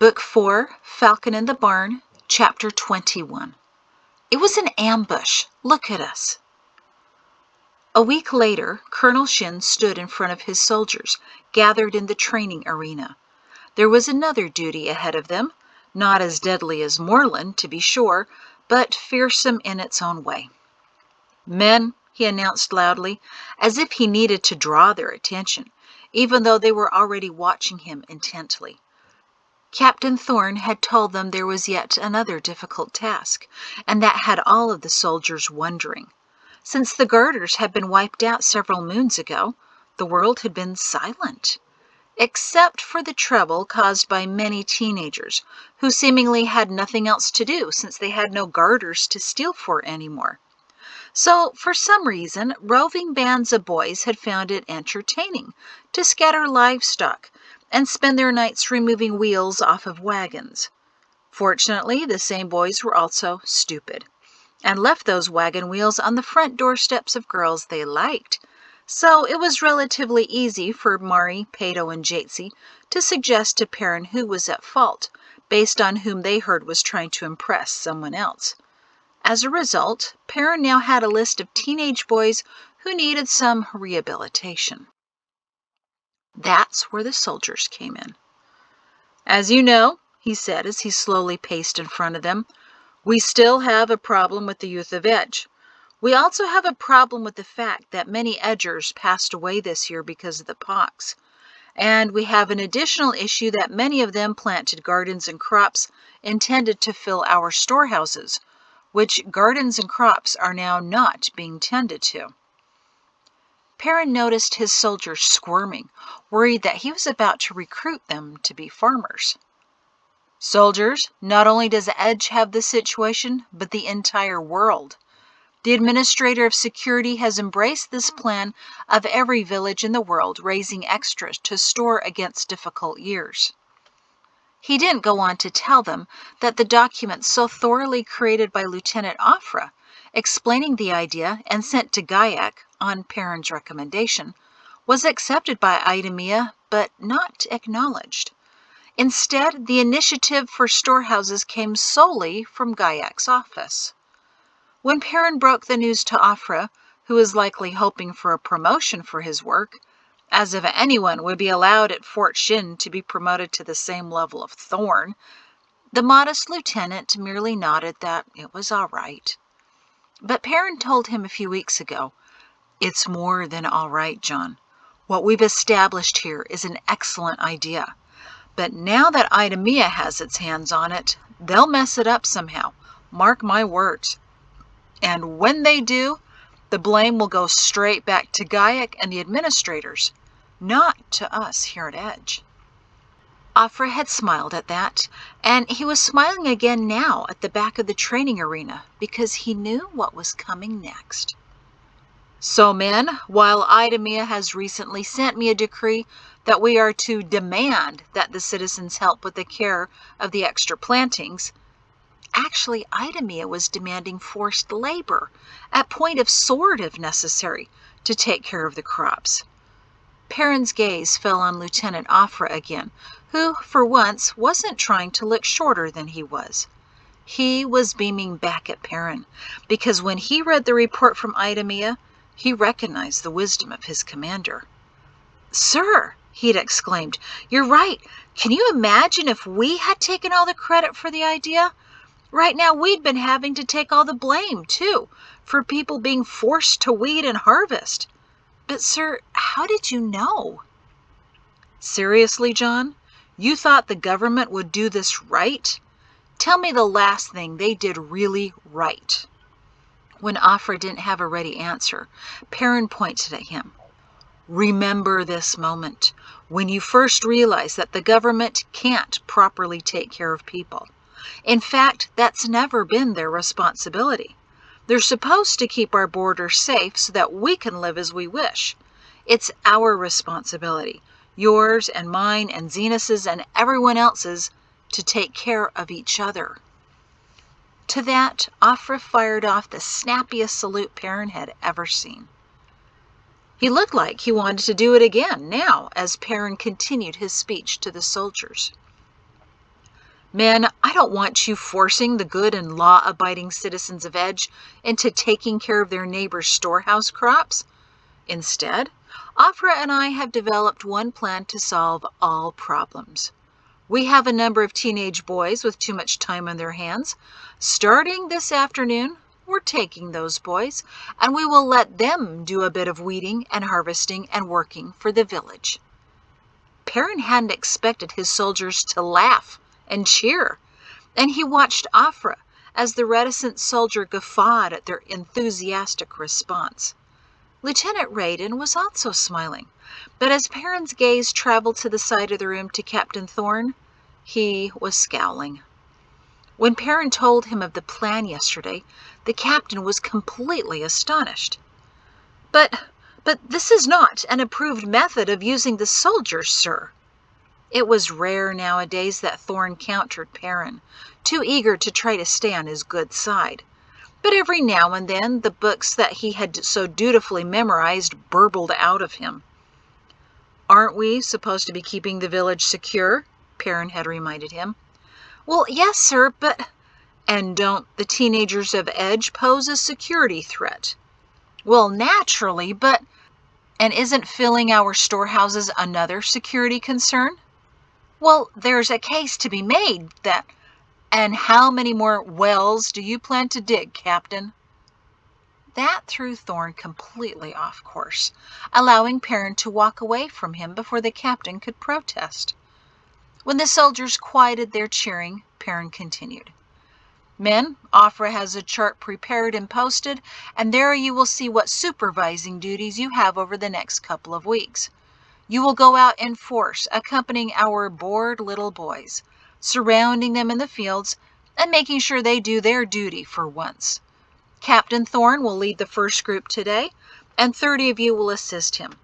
Book 4, Falcon in the Barn, Chapter 21. It was an ambush. Look at us. A week later, Colonel Shin stood in front of his soldiers, gathered in the training arena. There was another duty ahead of them, not as deadly as Moreland, to be sure, but fearsome in its own way. "Men," he announced loudly, as if he needed to draw their attention, even though they were already watching him intently. Captain Thorne had told them there was yet another difficult task, and that had all of the soldiers wondering. Since the girders had been wiped out several moons ago, the world had been silent, except for the trouble caused by many teenagers who seemingly had nothing else to do since they had no garters to steal for anymore. So, for some reason, roving bands of boys had found it entertaining to scatter livestock and spend their nights removing wheels off of wagons. Fortunately, the same boys were also stupid, and left those wagon wheels on the front doorsteps of girls they liked. So it was relatively easy for Mari, Pato, and Jatsi to suggest to Perrin who was at fault, based on whom they heard was trying to impress someone else. As a result, Perrin now had a list of teenage boys who needed some rehabilitation. That's where the soldiers came in. "As you know," he said as he slowly paced in front of them, "we still have a problem with the youth of Edge. We also have a problem with the fact that many Edgers passed away this year because of the pox. And we have an additional issue that many of them planted gardens and crops intended to fill our storehouses, which gardens and crops are now not being tended to." Perrin noticed his soldiers squirming, worried that he was about to recruit them to be farmers. "Soldiers, not only does Edge have this situation, but the entire world. The Administrator of Security has embraced this plan of every village in the world raising extras to store against difficult years." He didn't go on to tell them that the document so thoroughly created by Lieutenant Afra, explaining the idea and sent to Gaiac on Perrin's recommendation, was accepted by Idemia but not acknowledged. Instead, the initiative for storehouses came solely from Gaiac's office. When Perrin broke the news to Afra, who was likely hoping for a promotion for his work, as if anyone would be allowed at Fort Shin to be promoted to the same level of Thorne, the modest lieutenant merely nodded that it was all right. But Perrin told him a few weeks ago, "It's more than all right, John. What we've established here is an excellent idea. But now that Idemia has its hands on it, they'll mess it up somehow. Mark my words. And when they do, the blame will go straight back to Gaiac and the administrators, not to us here at Edge." Afra had smiled at that, and he was smiling again now at the back of the training arena because he knew what was coming next. "So, men, while Idemia has recently sent me a decree that we are to demand that the citizens help with the care of the extra plantings," actually, Idemia was demanding forced labor, at point of sword if necessary, to take care of the crops. Perrin's gaze fell on Lieutenant Afra again, who, for once, wasn't trying to look shorter than he was. He was beaming back at Perrin, because when he read the report from Idemia, he recognized the wisdom of his commander. "Sir," he'd exclaimed, "you're right. Can you imagine if we had taken all the credit for the idea? Right now, we'd been having to take all the blame, too, for people being forced to weed and harvest. But, sir, how did you know?" "Seriously, John? You thought the government would do this right? Tell me the last thing they did really right." When Afra didn't have a ready answer, Perrin pointed at him. "Remember this moment, when you first realized that the government can't properly take care of people. In fact, that's never been their responsibility. They're supposed to keep our borders safe so that we can live as we wish. It's our responsibility, yours and mine and Zenus's and everyone else's, to take care of each other." To that, Afra fired off the snappiest salute Perrin had ever seen. He looked like he wanted to do it again now as Perrin continued his speech to the soldiers. Men, I don't want you forcing the good and law-abiding citizens of Edge into taking care of their neighbors' storehouse crops. Instead, Afra and I have developed one plan to solve all problems. We have a number of teenage boys with too much time on their hands. Starting this afternoon, we're taking those boys, and we will let them do a bit of weeding and harvesting and working for the village. Perrin hadn't expected his soldiers to laugh and cheer, and he watched Afra as the reticent soldier guffawed at their enthusiastic response. Lieutenant Raiden was also smiling, but as Perrin's gaze traveled to the side of the room to Captain Thorne, he was scowling. When Perrin told him of the plan yesterday, the captain was completely astonished. But this is not an approved method of using the soldiers, sir." It was rare nowadays that Thorne countered Perrin, too eager to try to stay on his good side. But every now and then the books that he had so dutifully memorized burbled out of him. "Aren't we supposed to be keeping the village secure?" Perrin had reminded him. "Well, yes, sir, but—" "And don't the teenagers of Edge pose a security threat?" "Well, naturally, but—" "And isn't filling our storehouses another security concern?" "Well, there's a case to be made that—" "And how many more wells do you plan to dig, Captain?" That threw Thorne completely off course, allowing Perrin to walk away from him before the captain could protest. When the soldiers quieted their cheering, Perrin continued. "Men, Afra has a chart prepared and posted, and there you will see what supervising duties you have over the next couple of weeks. You will go out in force, accompanying our bored little boys, surrounding them in the fields, and making sure they do their duty for once. Captain Thorne will lead the first group today, and 30 of you will assist him.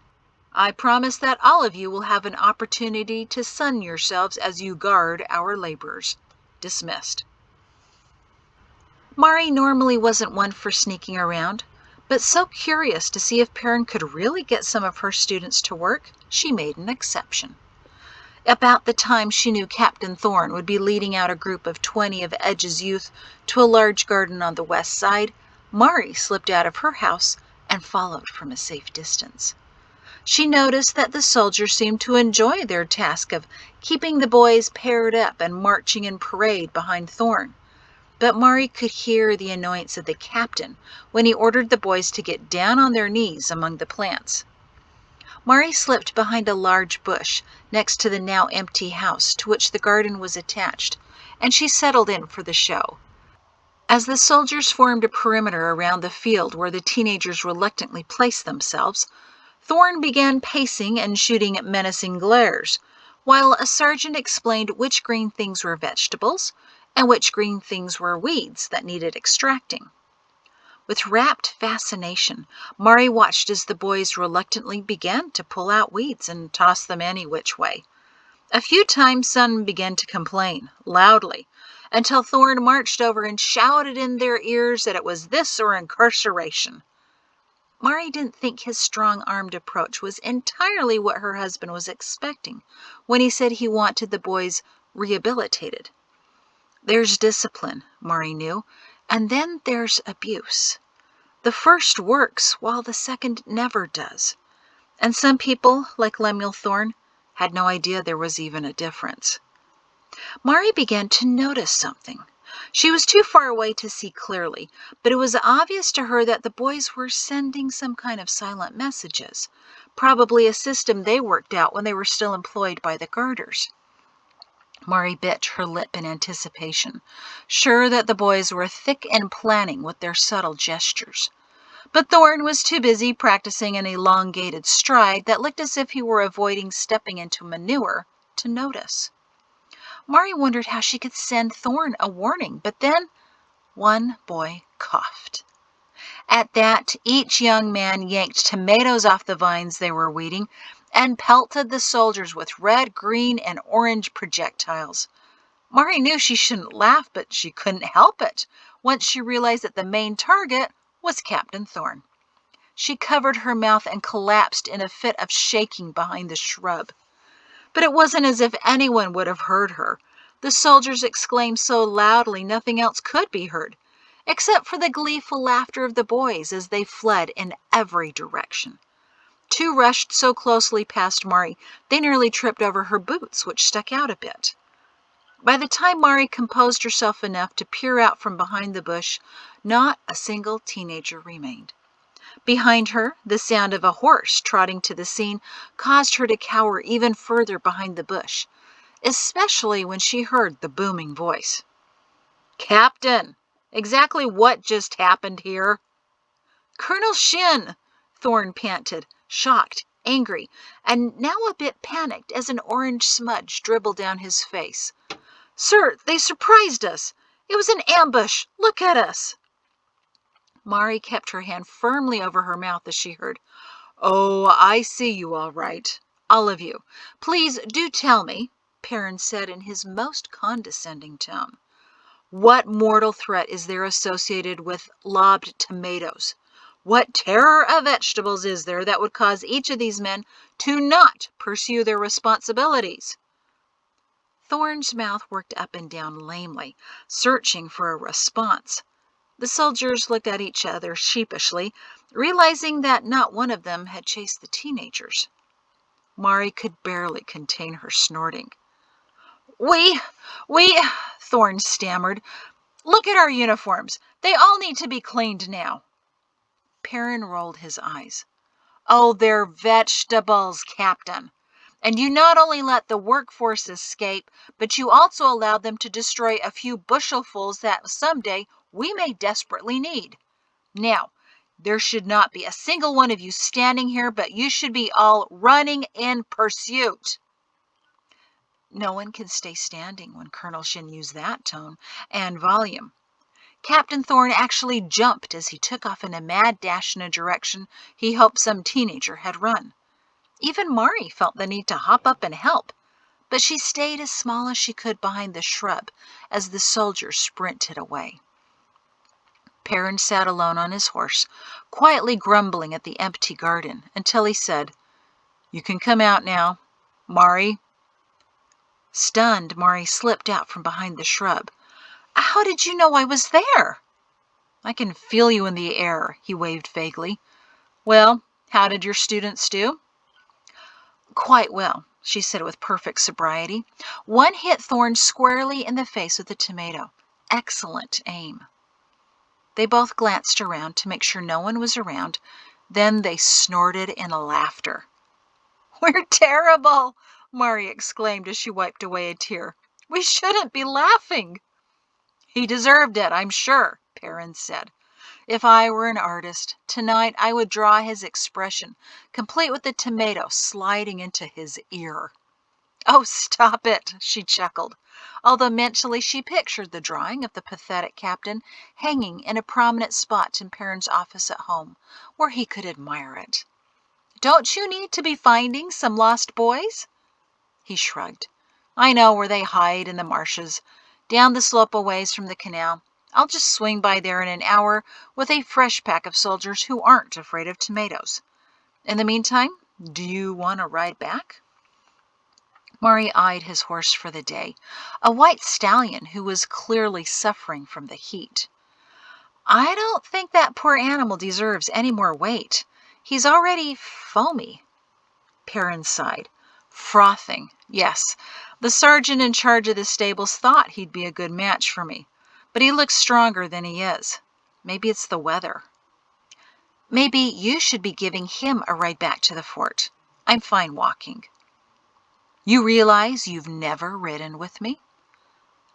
I promise that all of you will have an opportunity to sun yourselves as you guard our laborers. Dismissed." Mari normally wasn't one for sneaking around, but so curious to see if Perrin could really get some of her students to work, she made an exception. About the time she knew Captain Thorne would be leading out a group of 20 of Edge's youth to a large garden on the west side, Mari slipped out of her house and followed from a safe distance. She noticed that the soldiers seemed to enjoy their task of keeping the boys paired up and marching in parade behind Thorne. But Mari could hear the annoyance of the captain when he ordered the boys to get down on their knees among the plants. Mari slipped behind a large bush next to the now empty house to which the garden was attached, and she settled in for the show. As the soldiers formed a perimeter around the field where the teenagers reluctantly placed themselves, Thorne began pacing and shooting menacing glares, while a sergeant explained which green things were vegetables and which green things were weeds that needed extracting. With rapt fascination, Mari watched as the boys reluctantly began to pull out weeds and toss them any which way. A few times some began to complain, loudly, until Thorne marched over and shouted in their ears that it was this or incarceration. Mari didn't think his strong-armed approach was entirely what her husband was expecting when he said he wanted the boys rehabilitated. There's discipline, Mari knew, and then there's abuse. The first works while the second never does. And some people, like Lemuel Thorne, had no idea there was even a difference. Mari began to notice something. She was too far away to see clearly, but it was obvious to her that the boys were sending some kind of silent messages, probably a system they worked out when they were still employed by the Garters. Mari bit her lip in anticipation, sure that the boys were thick in planning with their subtle gestures. But Thorne was too busy practicing an elongated stride that looked as if he were avoiding stepping into manure to notice. Mari wondered how she could send Thorne a warning, but then one boy coughed. At that, each young man yanked tomatoes off the vines they were weeding and pelted the soldiers with red, green, and orange projectiles. Mari knew she shouldn't laugh, but she couldn't help it once she realized that the main target was Captain Thorne. She covered her mouth and collapsed in a fit of shaking behind the shrub. But it wasn't as if anyone would have heard her. The soldiers exclaimed so loudly nothing else could be heard, except for the gleeful laughter of the boys as they fled in every direction. Two rushed so closely past Mari, they nearly tripped over her boots, which stuck out a bit. By the time Mari composed herself enough to peer out from behind the bush, not a single teenager remained. Behind her, the sound of a horse trotting to the scene caused her to cower even further behind the bush, especially when she heard the booming voice. "Captain, exactly what just happened here?" "Colonel Shin," Thorn panted, shocked, angry, and now a bit panicked as an orange smudge dribbled down his face. "Sir, they surprised us. It was an ambush. Look at us." Mari kept her hand firmly over her mouth as she heard, "Oh, I see you all right. All of you. Please do tell me," Perrin said in his most condescending tone, "what mortal threat is there associated with lobbed tomatoes? What terror of vegetables is there that would cause each of these men to not pursue their responsibilities?" Thorn's mouth worked up and down lamely, searching for a response. The soldiers looked at each other sheepishly, realizing that not one of them had chased the teenagers. Mari could barely contain her snorting. We, Thorn stammered. "Look at our uniforms. They all need to be cleaned now." Perrin rolled his eyes. "Oh, they're vegetables, Captain. And you not only let the workforce escape, but you also allowed them to destroy a few bushelfuls that someday we may desperately need. Now, there should not be a single one of you standing here, but you should be all running in pursuit." No one can stay standing when Colonel Shin used that tone and volume. Captain Thorn actually jumped as he took off in a mad dash in a direction he hoped some teenager had run. Even Mari felt the need to hop up and help, but she stayed as small as she could behind the shrub as the soldiers sprinted away. Perrin sat alone on his horse, quietly grumbling at the empty garden, until he said, "You can come out now, Mari." Stunned, Mari slipped out from behind the shrub. "How did you know I was there?" "I can feel you in the air," he waved vaguely. "Well, how did your students do?" "Quite well," she said with perfect sobriety. "One hit Thorn squarely in the face with a tomato. Excellent aim." They both glanced around to make sure no one was around. Then they snorted in laughter. "We're terrible," Mari exclaimed as she wiped away a tear. "We shouldn't be laughing." "He deserved it, I'm sure," Perrin said. "If I were an artist, tonight I would draw his expression, complete with the tomato sliding into his ear." "Oh, stop it," she chuckled, although mentally she pictured the drawing of the pathetic captain hanging in a prominent spot in Perrin's office at home, where he could admire it. "Don't you need to be finding some lost boys?" He shrugged. "I know where they hide in the marshes, down the slope a ways from the canal. I'll just swing by there in an hour with a fresh pack of soldiers who aren't afraid of tomatoes. In the meantime, do you want to ride back?" Mari eyed his horse for the day, a white stallion who was clearly suffering from the heat. "I don't think that poor animal deserves any more weight. He's already foamy." Perrin sighed. "Frothing, yes. The sergeant in charge of the stables thought he'd be a good match for me, but he looks stronger than he is. Maybe it's the weather." "Maybe you should be giving him a ride back to the fort. I'm fine walking." "You realize you've never ridden with me?"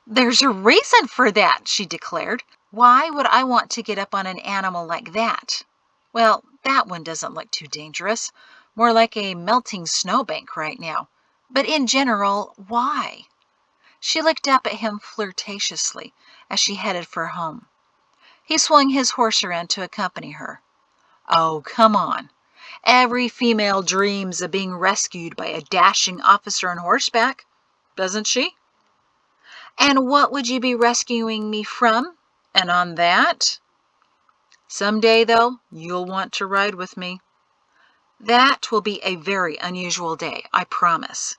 "There's a reason for that," she declared. "Why would I want to get up on an animal like that? Well, that one doesn't look too dangerous. More like a melting snowbank right now. But in general, why?" She looked up at him flirtatiously as she headed for home. He swung his horse around to accompany her. "Oh, come on. Every female dreams of being rescued by a dashing officer on horseback, doesn't she?" "And what would you be rescuing me from? And on that?" "Someday, though, you'll want to ride with me." "That will be a very unusual day, I promise."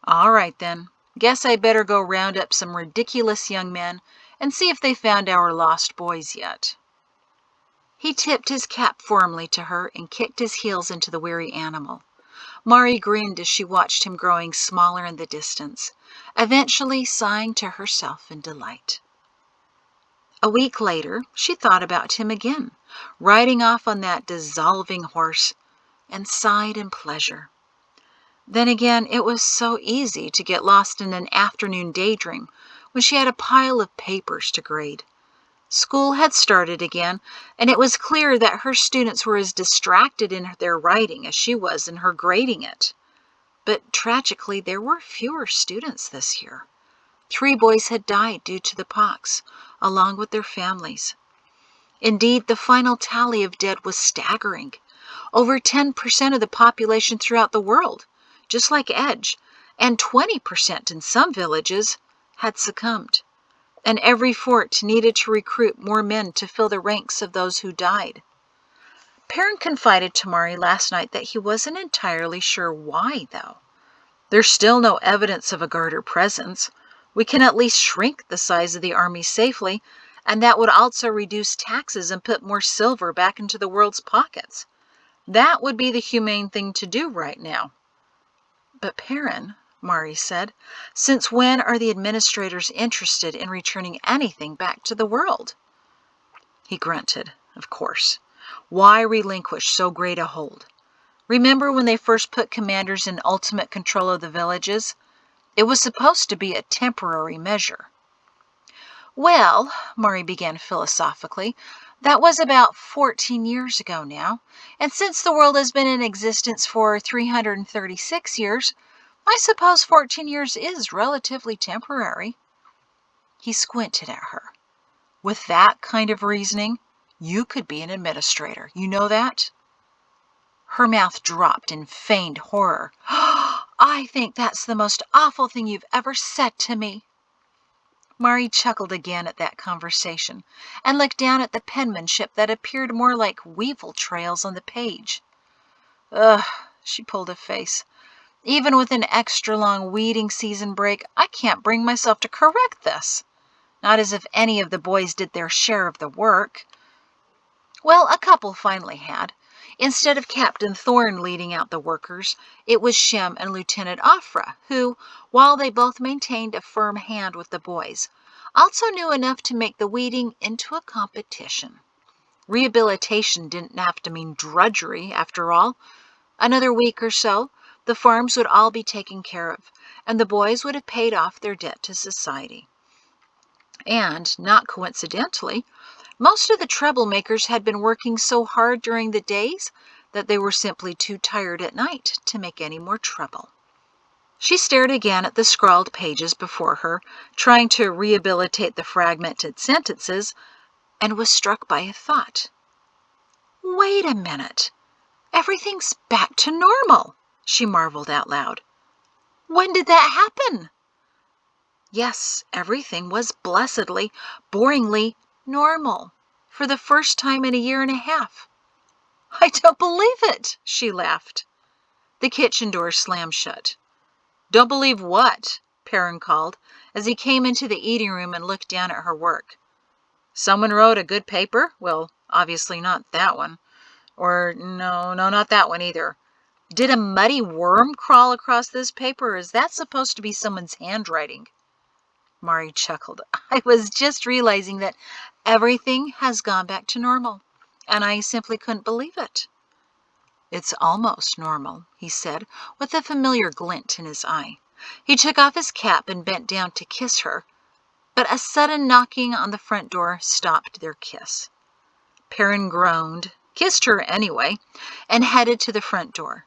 "All right, then. Guess I better go round up some ridiculous young men and see if they found our lost boys yet." He tipped his cap formally to her and kicked his heels into the weary animal. Mari grinned as she watched him growing smaller in the distance, eventually sighing to herself in delight. A week later, she thought about him again, riding off on that dissolving horse, and sighed in pleasure. Then again, it was so easy to get lost in an afternoon daydream when she had a pile of papers to grade. School had started again, and it was clear that her students were as distracted in their writing as she was in her grading it. But tragically, there were fewer students this year. 3 boys had died due to the pox, along with their families. Indeed, the final tally of dead was staggering. Over 10% of the population throughout the world, just like Edge, and 20% in some villages, had succumbed. And every fort needed to recruit more men to fill the ranks of those who died. Perrin confided to Mari last night that he wasn't entirely sure why, though. "There's still no evidence of a Garter presence. We can at least shrink the size of the army safely, and that would also reduce taxes and put more silver back into the world's pockets. That would be the humane thing to do right now." "But Perrin," Mari said, "since when are the administrators interested in returning anything back to the world?" He grunted. Of course. Why relinquish so great a hold? Remember when they first put commanders in ultimate control of the villages? It was supposed to be a temporary measure. "Well," Mari began philosophically, "that was about 14 years ago now, and since the world has been in existence for 336 years, I suppose 14 years is relatively temporary." He squinted at her. "With that kind of reasoning, you could be an administrator. You know that?" Her mouth dropped in feigned horror. "I think that's the most awful thing you've ever said to me." Mari chuckled again at that conversation and looked down at the penmanship that appeared more like weevil trails on the page. "Ugh," she pulled a face. "Even with an extra long weeding season break, I can't bring myself to correct this. Not as if any of the boys did their share of the work." Well, a couple finally had. Instead of Captain Thorne leading out the workers, it was Shem and Lieutenant Afra, who, while they both maintained a firm hand with the boys, also knew enough to make the weeding into a competition. Rehabilitation didn't have to mean drudgery, after all. Another week or so, the farms would all be taken care of, and the boys would have paid off their debt to society. And, not coincidentally, most of the troublemakers had been working so hard during the days that they were simply too tired at night to make any more trouble. She stared again at the scrawled pages before her, trying to rehabilitate the fragmented sentences, and was struck by a thought. "Wait a minute. Everything's back to normal," she marveled out loud. "When did that happen?" Yes, everything was blessedly, boringly normal for the first time in a year and a half. "I don't believe it," she laughed. The kitchen door slammed shut. "Don't believe what?" Perrin called as he came into the eating room and looked down at her work. "Someone wrote a good paper? Well, obviously not that one. Or no, not that one either. Did a muddy worm crawl across this paper, or is that supposed to be someone's handwriting?" Mari chuckled. "I was just realizing that everything has gone back to normal, and I simply couldn't believe it." "It's almost normal," he said, with a familiar glint in his eye. He took off his cap and bent down to kiss her, but a sudden knocking on the front door stopped their kiss. Perrin groaned, kissed her anyway, and headed to the front door.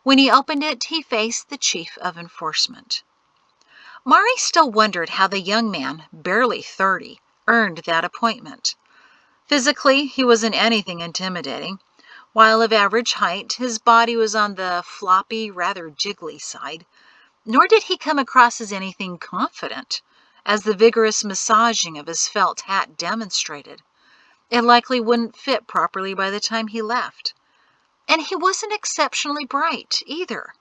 When he opened it, he faced the chief of enforcement. Mari still wondered how the young man, barely 30, earned that appointment. Physically, he wasn't anything intimidating. While of average height, his body was on the floppy, rather jiggly side. Nor did he come across as anything confident, as the vigorous massaging of his felt hat demonstrated. It likely wouldn't fit properly by the time he left. And he wasn't exceptionally bright, either.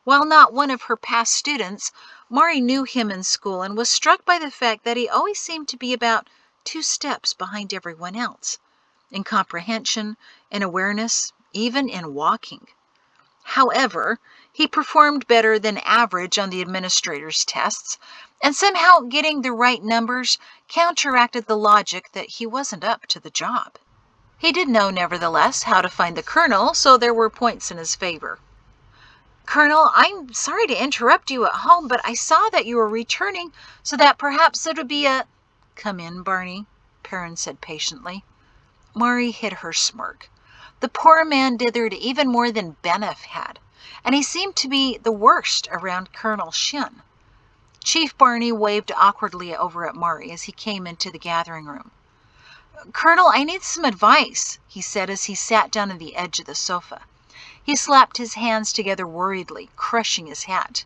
While not one of her past students, Mari knew him in school and was struck by the fact that he always seemed to be about 2 steps behind everyone else, in comprehension, in awareness, even in walking. However, he performed better than average on the administrator's tests, and somehow getting the right numbers counteracted the logic that he wasn't up to the job. He did know, nevertheless, how to find the colonel, so there were points in his favor. "Colonel, I'm sorry to interrupt you at home, but I saw that you were returning, so that perhaps it would be a—" "Come in, Barney," Perrin said patiently. Mari hid her smirk. The poor man dithered even more than Benef had, and he seemed to be the worst around Colonel Shin. Chief Barney waved awkwardly over at Mari as he came into the gathering room. "Colonel, I need some advice," he said as he sat down on the edge of the sofa. He slapped his hands together worriedly, crushing his hat.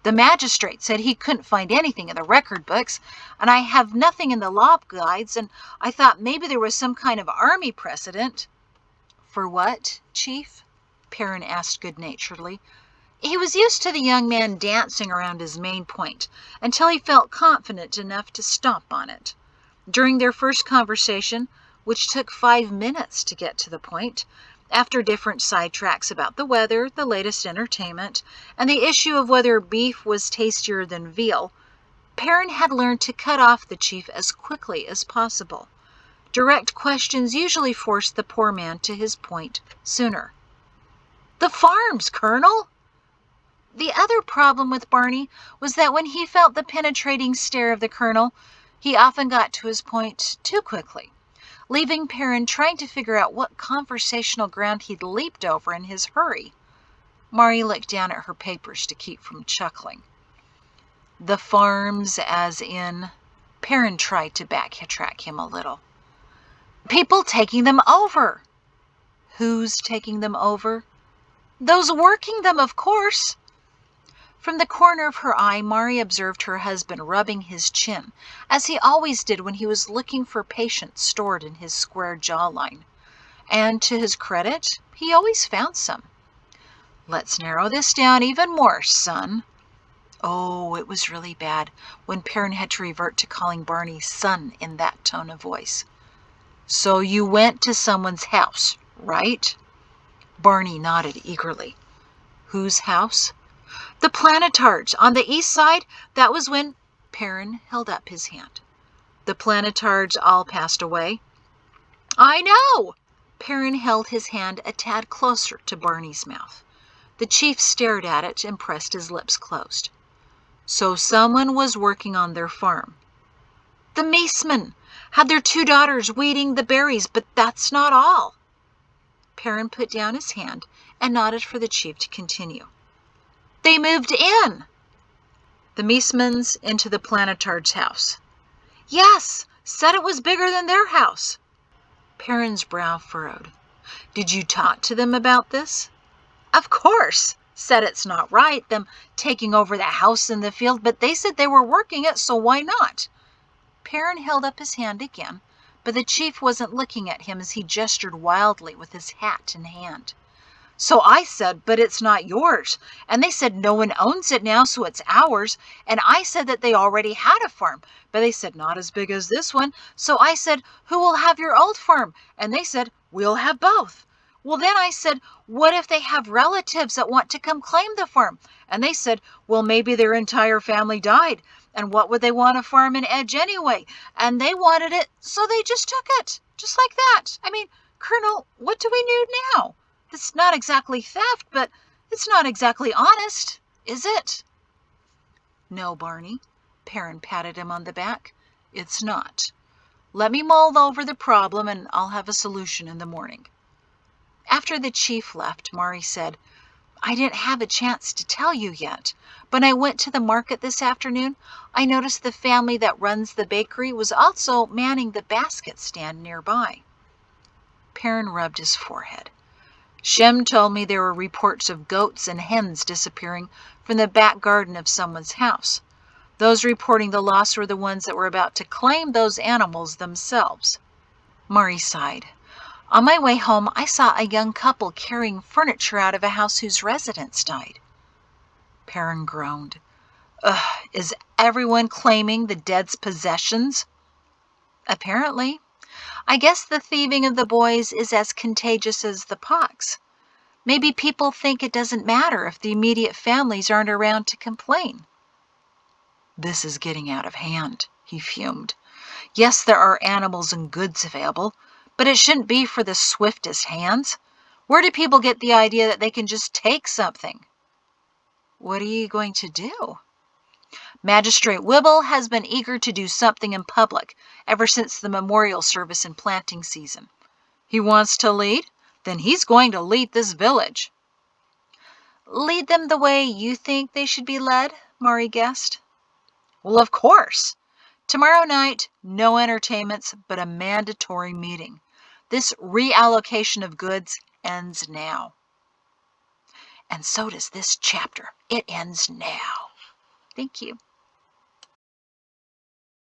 "The magistrate said he couldn't find anything in the record books, and I have nothing in the law guides, and I thought maybe there was some kind of army precedent." "For what, Chief?" Perrin asked good-naturedly. He was used to the young man dancing around his main point until he felt confident enough to stomp on it. During their first conversation, which took 5 minutes to get to the point, after different sidetracks about the weather, the latest entertainment, and the issue of whether beef was tastier than veal, Perrin had learned to cut off the chief as quickly as possible. Direct questions usually forced the poor man to his point sooner. "The farms, Colonel!" The other problem with Barney was that when he felt the penetrating stare of the colonel, he often got to his point too quickly, leaving Perrin trying to figure out what conversational ground he'd leaped over in his hurry. Mari looked down at her papers to keep from chuckling. "The farms as in—" Perrin tried to backtrack him a little. "People taking them over." "Who's taking them over?" "Those working them, of course." From the corner of her eye, Mari observed her husband rubbing his chin, as he always did when he was looking for patience stored in his square jawline. And to his credit, he always found some. "Let's narrow this down even more, son." Oh, it was really bad when Perrin had to revert to calling Barney son in that tone of voice. "So you went to someone's house, right?" Barney nodded eagerly. "Whose house?" "The Planetards, on the east side. That was when—" Perrin held up his hand. "The Planetards all passed away?" "I know!" Perrin held his hand a tad closer to Barney's mouth. The chief stared at it and pressed his lips closed. "So someone was working on their farm." "The Meesman had their 2 daughters weeding the berries, but that's not all." Perrin put down his hand and nodded for the chief to continue. "They moved in." "The Meesmans into the Planetards' house?" "Yes, said it was bigger than their house." Perrin's brow furrowed. "Did you talk to them about this?" "Of course. Said it's not right, them taking over the house in the field, but they said they were working it, so why not?" Perrin held up his hand again, but the chief wasn't looking at him as he gestured wildly with his hat in hand. "So I said, but it's not yours. And they said no one owns it now, so it's ours. And I said that they already had a farm, but they said not as big as this one. So I said, who will have your old farm? And they said, we'll have both. Well, then I said, what if they have relatives that want to come claim the farm? And they said, well, maybe their entire family died. And what would they want a farm in Edge anyway? And they wanted it, so they just took it. Just like that. I mean, Colonel, what do we do now? It's not exactly theft, but it's not exactly honest, is it?" "No, Barney." Perrin patted him on the back. "It's not. Let me mull over the problem, and I'll have a solution in the morning." After the chief left, Mari said, "I didn't have a chance to tell you yet. When I went to the market this afternoon, I noticed the family that runs the bakery was also manning the basket stand nearby." Perrin rubbed his forehead. "Shem told me there were reports of goats and hens disappearing from the back garden of someone's house. Those reporting the loss were the ones that were about to claim those animals themselves." Mari sighed. "On my way home, I saw a young couple carrying furniture out of a house whose residents died." Perrin groaned. Is everyone claiming the dead's possessions? Apparently. I guess the thieving of the boys is as contagious as the pox. Maybe people think it doesn't matter if the immediate families aren't around to complain. This is getting out of hand, he fumed. Yes, there are animals and goods available, but it shouldn't be for the swiftest hands. Where do people get the idea that they can just take something? What are you going to do? Magistrate Wibble has been eager to do something in public ever since the memorial service in planting season. He wants to lead? Then he's going to lead this village. Lead them the way you think they should be led? Maury guessed. Well, of course. Tomorrow night, no entertainments, but a mandatory meeting. This reallocation of goods ends now. And so does this chapter. It ends now. Thank you.